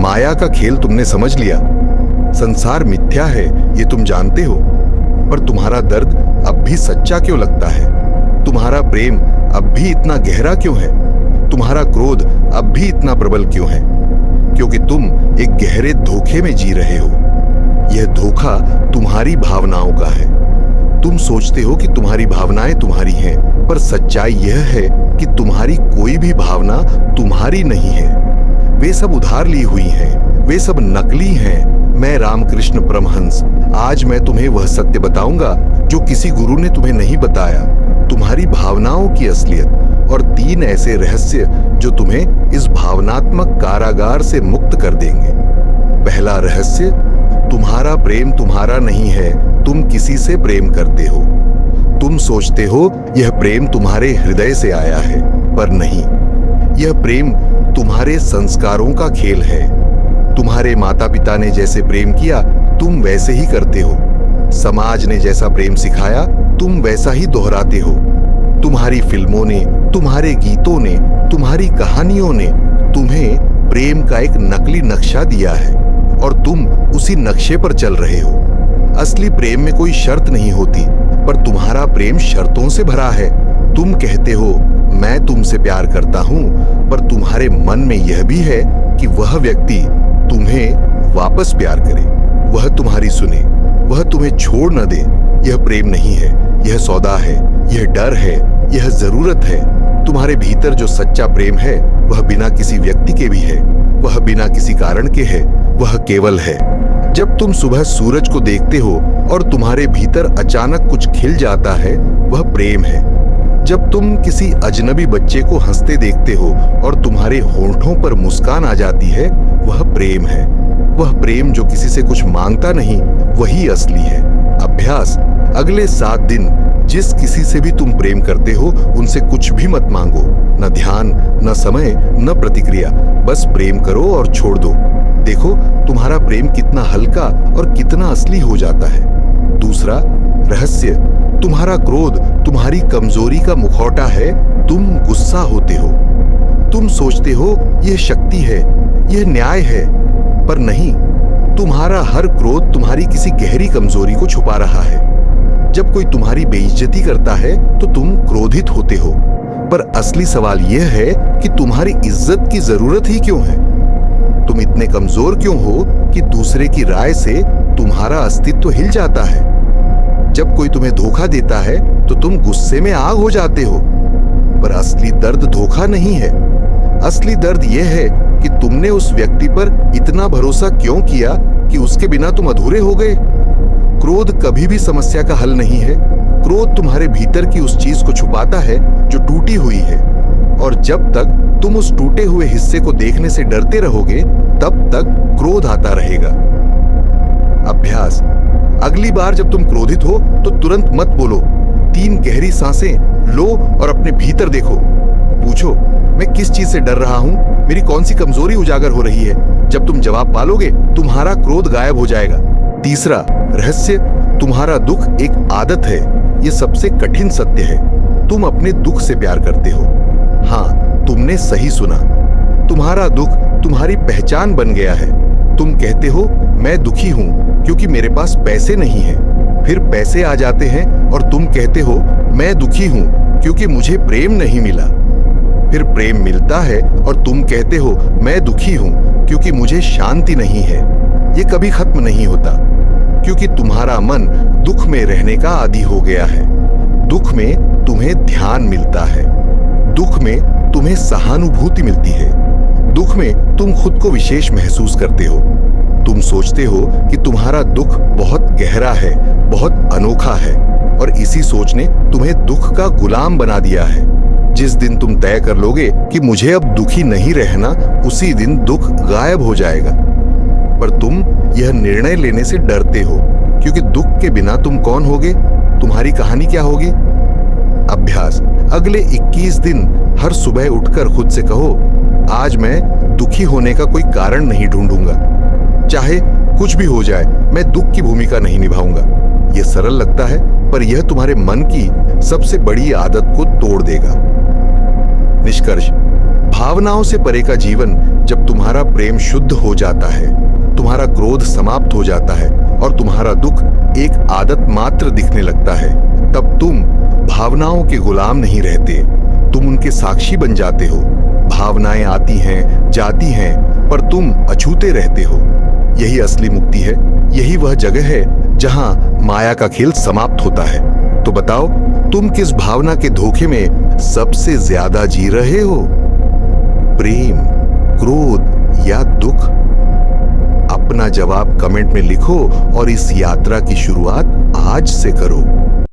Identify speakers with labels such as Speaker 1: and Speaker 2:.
Speaker 1: माया का खेल तुमने समझ लिया। संसार मिथ्या है ये तुम जानते हो, पर तुम्हारा दर्द अब भी सच्चा क्यों लगता है? तुम्हारा प्रेम अब भी इतना गहरा क्यों है? तुम्हारा क्रोध अब भी इतना प्रबल क्यों है? क्योंकि तुम एक गहरे धोखे में जी रहे हो। यह धोखा तुम्हारी भावनाओं का है। तुम सोचते हो कि तुम्हारी भावनाएं तुम्हारी हैं, पर सच्चाई यह है कि तुम्हारी कोई भी भावना तुम्हारी नहीं है। वे सब उधार ली हुई हैं, वे सब नकली हैं। मैं रामकृष्ण परमहंस आज मैं तुम्हें वह सत्य बताऊंगा जो किसी गुरु ने तुम्हें नहीं बताया, तुम्हारी भावनाओं की असलियत और 3 ऐसे रहस्य जो तुम्हें इस भावनात्मक कारागार से मुक्त कर देंगे। पहला रहस्य, तुम्हारा प्रेम तुम्हारा नहीं है, तुम किसी से प्रेम करते हो। तुम सोचते हो यह प्रेम तुम्हारे हृदय से आया है, पर नहीं, यह प्रेम तुम्हारे संस्कारों का खेल है। तुम्हारे माता पिता ने जैसे प्रेम किया तुम वैसे ही करते हो। समाज ने जैसा प्रेम सिखाया तुम वैसा ही दोहराते हो। तुम्हारी फिल्मों ने, तुम्हारे गीतों ने, तुम्हारी कहानियों ने तुम्हें प्रेम का एक नकली नक्शा दिया है और तुम उसी नक्शे पर चल रहे हो। असली प्रेम में कोई शर्त नहीं होती, पर तुम्हारा प्रेम शर्तों से भरा है। तुम कहते हो मैं तुमसे प्यार करता हूं, पर तुम्हारे मन में यह भी है कि वह व्यक्ति तुम्हें वापस प्यार करे, वह तुम्हारी सुने, वह तुम्हें छोड़ न दे। यह प्रेम नहीं है, यह सौदा है, यह डर है, यह जरूरत है। तुम्हारे भीतर जो सच्चा प्रेम है वह बिना किसी व्यक्ति के भी है, वह बिना किसी कारण के है, वह केवल है। जब तुम सुबह सूरज को देखते हो और तुम्हारे भीतर अचानक कुछ खिल जाता है, वह प्रेम है। जब तुम किसी अजनबी बच्चे को हंसते देखते हो और तुम्हारे होंठों पर मुस्कान आ जाती है, वह प्रेम है। वह प्रेम जो किसी से कुछ मांगता नहीं, वही असली है। अभ्यास, अगले 7 दिन जिस किसी से भी तुम प्रेम करते हो उनसे कुछ भी मत मांगो, न ध्यान, न समय, न प्रतिक्रिया, बस प्रेम करो और छोड़ दो। देखो तुम्हारा प्रेम कितना हल्का और कितना असली हो जाता है। दूसरा रहस्य, तुम्हारा क्रोध तुम्हारी कमजोरी का मुखौटा है। तुम गुस्सा होते हो, तुम सोचते हो यह शक्ति है, यह न्याय है, पर नहीं, तुम्हारा हर क्रोध तुम्हारी किसी गहरी कमजोरी को छुपा रहा है। जब कोई तुम्हारी बेइज्जती करता है तो तुम क्रोधित होते हो, पर असली सवाल यह है कि तुम्हारी इज्जत की जरूरत ही क्यों है? तुम इतने कमजोर क्यों हो कि दूसरे की राय से तुम्हारा अस्तित्व हिल जाता है? जब कोई तुम्हें धोखा देता है तो तुम गुस्से में आग हो जाते हो, पर असली दर्द धोखा नहीं है। असली दर्द यह है कि तुमने उस व्यक्ति पर इतना भरोसा क्यों किया कि उसके बिना तुम अधूरे हो गए। क्रोध कभी भी समस्या का हल नहीं है। क्रोध तुम्हारे भीतर की उस चीज को छुपाता है जो टूटी हुई है, और जब तक तुम उस टूटे हुए हिस्से को देखने से डरते रहोगे तब तक क्रोध आता रहेगा। अभ्यास, अगली बार जब तुम क्रोधित हो तो तुरंत मत बोलो। 3 गहरी सांसें लो और अपने भीतर देखो। पूछो, मैं किस चीज से डर रहा हूं? मेरी कौन सी कमजोरी उजागर हो रही है? जब तुम जवाब पालोगे तुम्हारा क्रोध गायब हो जाएगा। तीसरा रहस्य, तुम्हारा दुख एक आदत है। यह सबसे कठिन सत्य है। तुम अपने दुख से प्यार करते हो। हाँ, तुमने सही सुना। तुम्हारा दुख तुम्हारी पहचान बन गया है। तुम कहते हो मैं दुखी हूं क्योंकि मेरे पास पैसे नहीं हैं। फिर पैसे आ जाते हैं और तुम कहते हो मैं दुखी हूं क्योंकि मुझे प्रेम नहीं मिला। फिर प्रेम मिलता है और तुम कहते हो मैं दुखी हूं क्योंकि मुझे शांति नहीं है। ये कभी खत्म नहीं होता, क्योंकि तुम्हारा मन दुख में रहने का आदी हो गया है। दुख में तुम्हें ध्यान मिलता है, दुख में तुम्हें सहानुभूति मिलती है, दुख में तुम खुद को विशेष महसूस करते हो। तुम सोचते हो कि तुम्हारा दुख बहुत गहरा है, बहुत अनोखा है, और इसी सोच ने तुम्हें दुख का गुलाम बना दिया है। जिस दिन तुम तय कर लोगे कि मुझे अब दुखी नहीं रहना, उसी दिन दुख गायब हो जाएगा। पर तुम यह निर्णय लेने से डरते हो, क्योंकि दुख के बिना तुम कौन होगे? तुम्हारी कहानी क्या होगी? अभ्यास, अगले 21 दिन हर सुबह उठकर खुद से कहो, आज मैं दुखी होने का कोई कारण नहीं ढूंढूंगा। चाहे कुछ भी हो जाए, मैं दुख की भूमिका नहीं निभाऊंगा। यह सरल लगता है, पर यह तुम्हारे मन की सबसे बड़ी आदत को तोड़ देगा। निष्कर्ष, भावनाओं से परे का जीवन जब तुम्हारा प्रेम शुद्ध हो जाता है, तुम्हारा क्रोध समाप्त हो जाता है और तुम्हारा दुख एक आदत मात्र दिखने लगता है, तब तुम भावनाओं के गुलाम नहीं रहते, तुम उनके साक्षी बन जाते हो। भावनाएं आती हैं, जाती हैं, पर तुम अछूते रहते हो। यही असली मुक्ति है, यही वह जगह है जहां माया का खेल समाप्त होता है। तो बताओ, तुम किस भावना के धोखे में सबसे ज्यादा जी रहे हो? प्रेम, क्रोध या दुख? अपना जवाब कमेंट में लिखो और इस यात्रा की शुरुआत आज से करो।